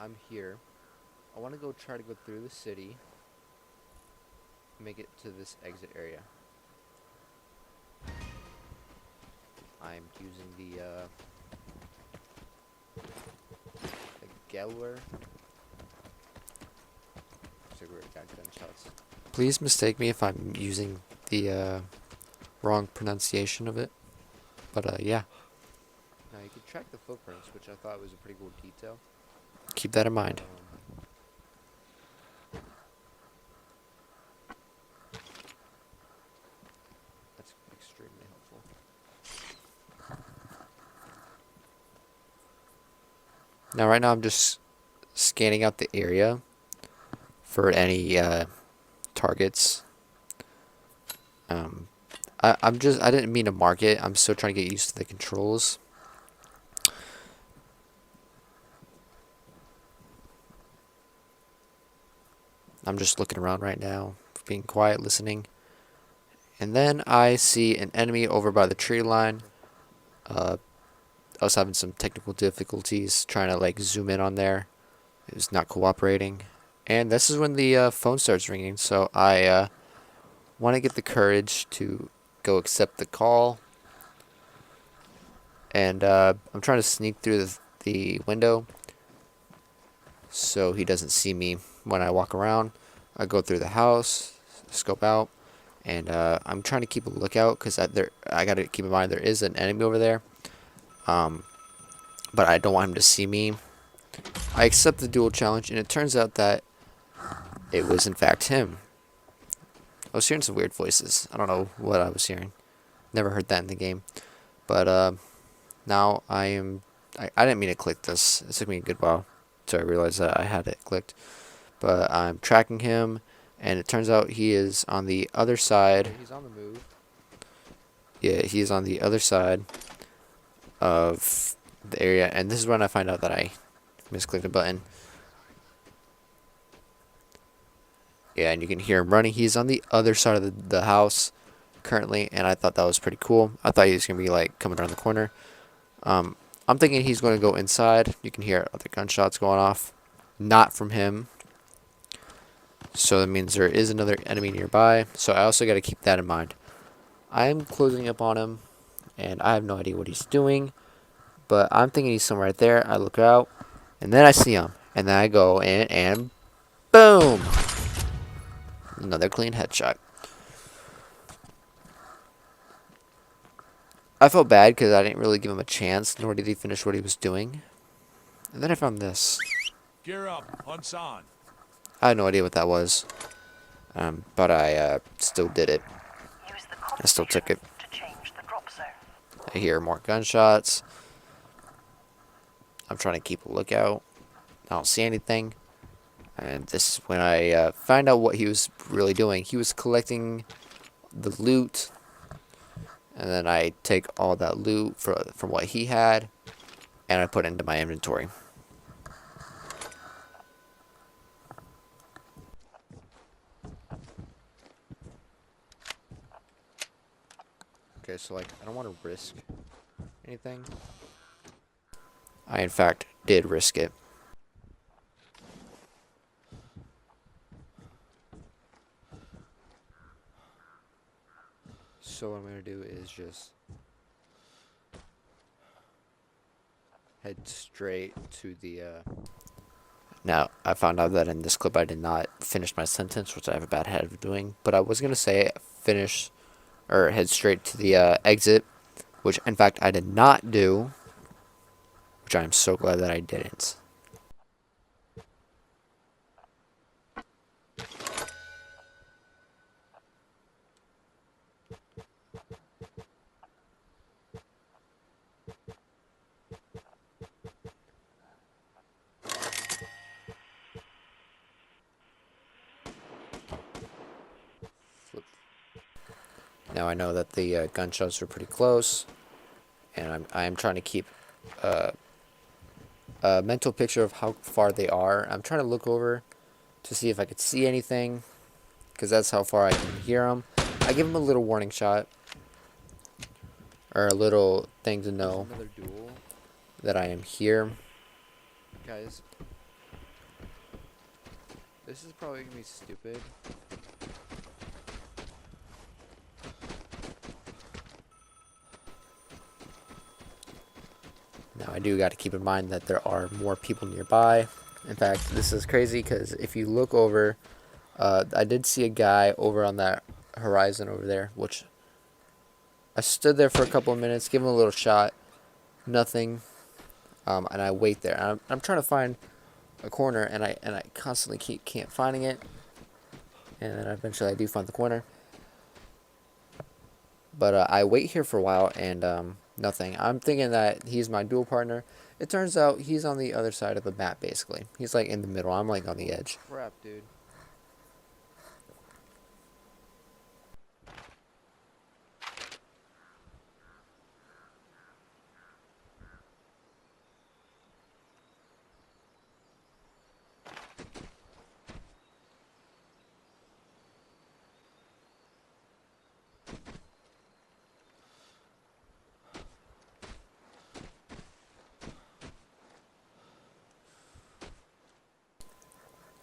I'm here. I want to go try to go through the city, make it to this exit area. I'm using the Geller. So we got gunshots. Please mistake me if I'm using the wrong pronunciation of it. But yeah, Now you can track the footprints, which I thought was a pretty cool detail. keep that in mind. That's extremely helpful. Now, right now, I'm just scanning out the area for any targets. Um, I didn't mean to mark it. I'm still trying to get used to the controls. I'm just looking around right now, being quiet, listening. And then I see an enemy over by the tree line. Uh, I was having some technical difficulties trying to like zoom in on there. It was not cooperating. And this is when the phone starts ringing. So I want to get the courage to go accept the call. And I'm trying to sneak through the window so he doesn't see me when I walk around. I go through the house, scope out, and I'm trying to keep a lookout because I got to keep in mind there is an enemy over there. But I don't want him to see me. I accept the duel challenge, and it turns out that it was in fact him. I was hearing some weird voices. I don't know what I was hearing. Never heard that in the game. But now I didn't mean to click this. It took me a good while till I realized that I had it clicked. But I'm tracking him, and it turns out he is on the other side. Okay, he's on the move. Yeah, he is on the other side of the area, and this is when I find out that I misclicked a button. Yeah, and you can hear him running. He's on the other side of the house currently, and I thought that was pretty cool. I thought he was going to be like coming around the corner. I'm thinking he's going to go inside. You can hear other gunshots going off. Not from him. So that means there is another enemy nearby. So I also got to keep that in mind. I'm closing up on him, and I have no idea what he's doing. But I'm thinking he's somewhere right there. I look out, and then I see him. And then I go in, and boom! Another clean headshot. I felt bad because I didn't really give him a chance, nor did he finish what he was doing. And then I found this. Gear up, hunts on. I had no idea what that was. But I still did it. I still took it. I hear more gunshots. I'm trying to keep a lookout. I don't see anything. And this is when I find out what he was really doing. He was collecting the loot. And then I take all that loot from what he had. And I put it into my inventory. Okay, so like I don't want to risk anything. I, in fact, did risk it. So what I'm gonna do is just head straight to the. Now, I found out that in this clip I did not finish my sentence, which I have a bad habit of doing. But I was going to say finish or head straight to the exit, which in fact I did not do, which I am so glad that I didn't. Flip. Now I know that the gunshots are pretty close, and I'm trying to keep a mental picture of how far they are. I'm trying to look over to see if I could see anything, because that's how far I can hear them. I give them a little warning shot, or a little thing to know Another duel, that I am here. guys. This is probably gonna be stupid. Now I do got to keep in mind that there are more people nearby. In fact, this is crazy because if you look over, I did see a guy over on that horizon over there, which I stood there for a couple of minutes, give him a little shot, nothing, and I wait there. I'm trying to find a corner, and I constantly can't finding it, and then eventually I do find the corner. But I wait here for a while, and nothing. I'm thinking that he's my duel partner. It turns out he's on the other side of the map, basically. He's like in the middle. I'm like on the edge. Crap, dude.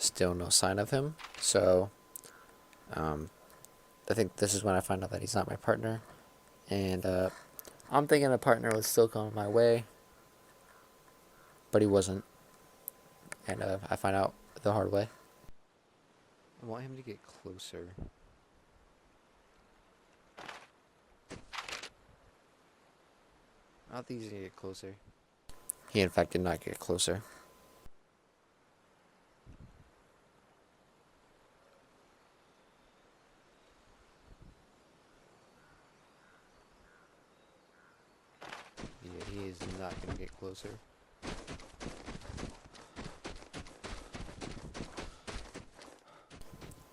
Still no sign of him. So, I think this is when I find out that he's not my partner. And I'm thinking a partner was still coming my way, but he wasn't. And I find out the hard way. I want him to get closer. I don't think he's gonna get closer. He, in fact, did not get closer. Yeah, he is not gonna get closer.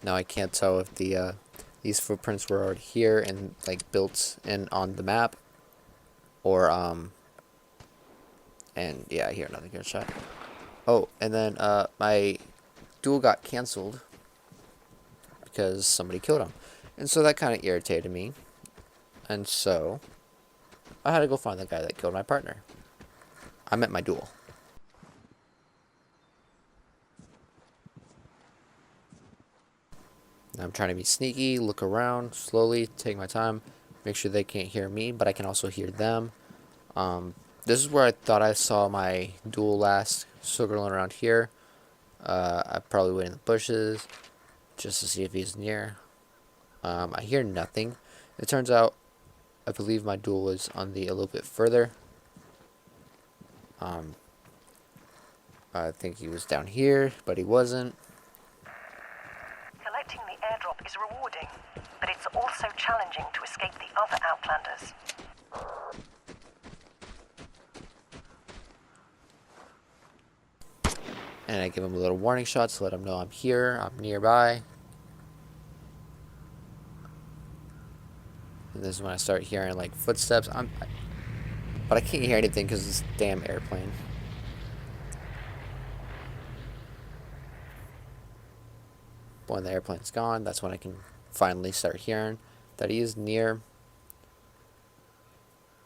Now I can't tell if these footprints were already here and like built in on the map, or and yeah, I hear another gunshot. Oh, and then my duel got canceled because somebody killed him, and so that kind of irritated me, and so I had to go find the guy that killed my partner. I meant my duel. I'm trying to be sneaky, look around slowly, take my time, make sure they can't hear me, but I can also hear them. This is where I thought I saw my duel last, circling around here. I probably went in the bushes just to see if he's near. I hear nothing. It turns out, I believe my duel was on the a little bit further. I think he was down here, but he wasn't. Collecting the airdrop is rewarding, but it's also challenging to escape the other Outlanders. And I give him a little warning shot to let him know I'm here, I'm nearby. And this is when I start hearing like footsteps. But I can't hear anything because of this damn airplane. When the airplane's gone, that's when I can finally start hearing that he is near.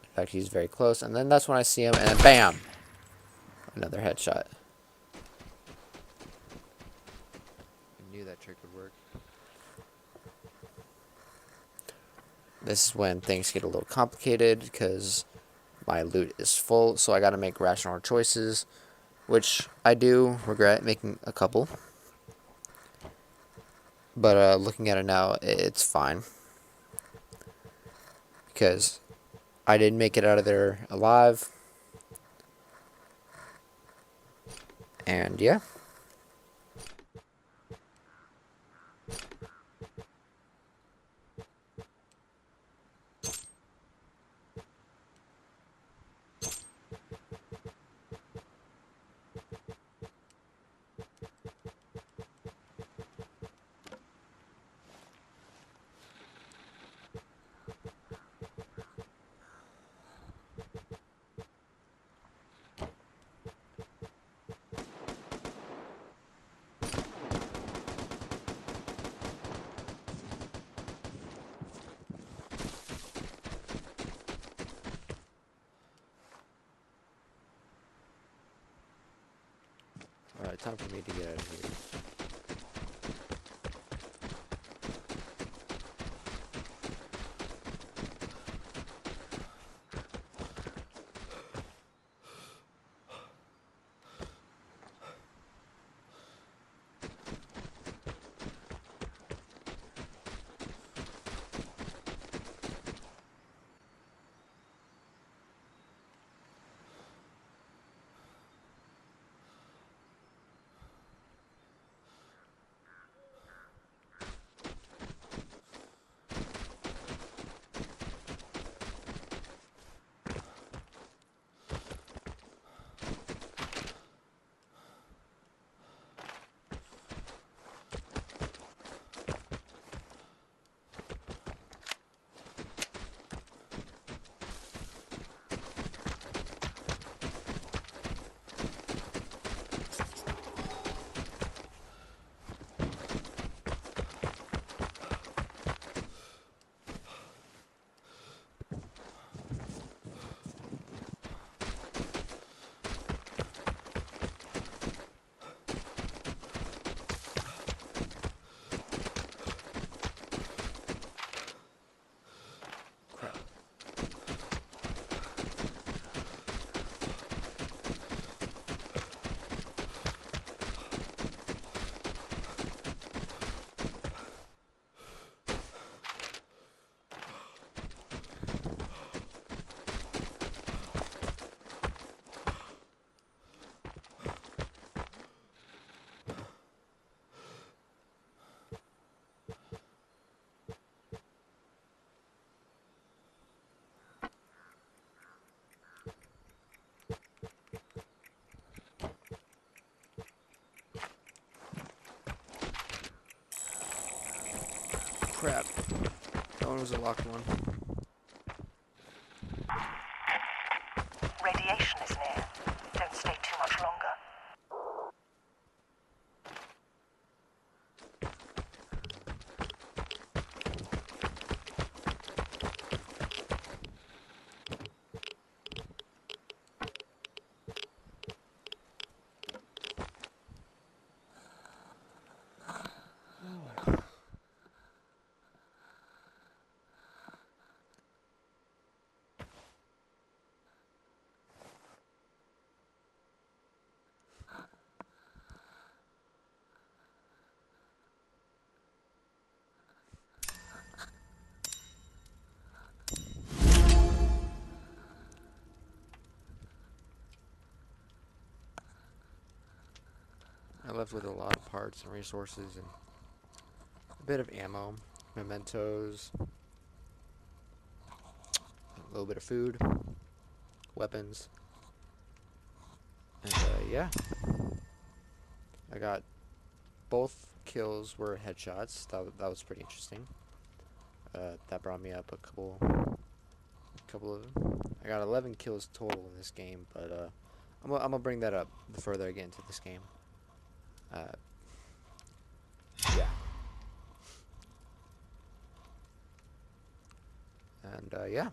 In fact, he's very close. And then that's when I see him, and then bam! Another headshot. I knew that trick would work. This is when things get a little complicated because my loot is full, so I gotta make rational choices, which I do regret making a couple. But looking at it now, it's fine. Because I didn't make it out of there alive. And yeah. Alright, time for me to get out of here. crap. That one was a locked one. Radiation is near. Don't stay too much longer. I left with a lot of parts and resources and a bit of ammo, mementos, a little bit of food, weapons, and yeah. I got both kills were headshots. That was pretty interesting. That brought me up a couple of. I got 11 kills total in this game, but I'm gonna bring that up the further I get into this game. Yeah. And yeah.